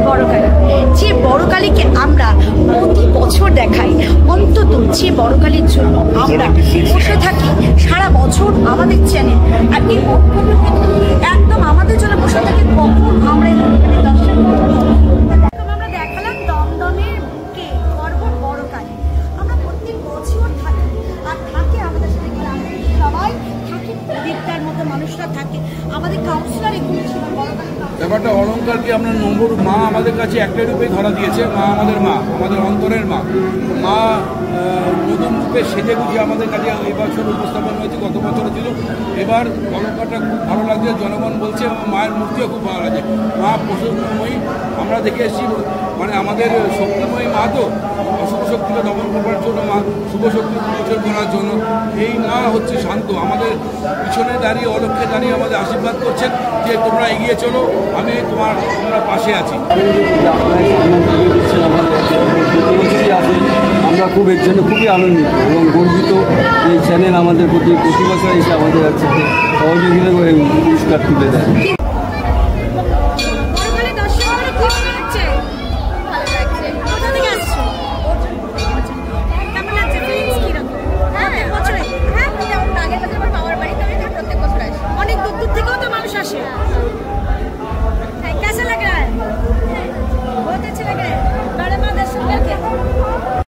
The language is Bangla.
বড়কালী, যে বড়কালীকে আমরা প্রতি বছর দেখাই। অন্তত যে বড়কালীর জন্য আমরা বসে থাকি সারা বছর আমাদের চ্যানেল, আর এই একদম আমাদের জন্য বসে থাকি কখন আমরা দর্শন করবো। আমরা দেখালাম দমদমের বুকে গর্ব বড়কালী। আমরা প্রত্যেক বছর থাকি, আর থাকে আমাদের সাথে গ্রামের সবাই থাকে, দেবতার মতো মানুষরা থাকে। আমাদের কাউন্সিলর এগুলো ছিল বড়কালী। ব্যাপারটা অলঙ্কার কি আমরা নম্বর মা আমাদের কাছে একটাই রূপে ধরা দিয়েছে। মা আমাদের মা, আমাদের অন্তরের মা। মা নতুন রূপে সেজে গুছিয়ে আমাদের কাছে এবছর উপস্থাপন হয়েছে, গত বছর ছিল। এবার অলঙ্কারটা খুব ভালো লাগছে, জনগণ বলছে, মায়ের মূর্তিও খুব ভালো লাগছে। মা প্রশস্তময়ী, আমরা দেখে এসেছি, মানে আমাদের শক্তিময়ী মা তো, অশুভ শক্তিকে দমন করবার জন্য মা, শুভ শক্তি প্রচুর করার জন্য। এই মা হচ্ছে শান্ত, আমাদের পিছনে দাঁড়িয়ে, অলক্ষ্যে দাঁড়িয়ে আমাদের আশীর্বাদ করছেন যে তোমরা এগিয়ে চলো, আমি তোমরা পাশে আছি। আমরা খুব এর জন্য খুবই আনন্দিত এবং গর্বিত। এই চ্যানেল আমাদের প্রতি বছর এসে আমাদের কাছে সহযোগিতা করে পুরস্কার তুলে দেয়।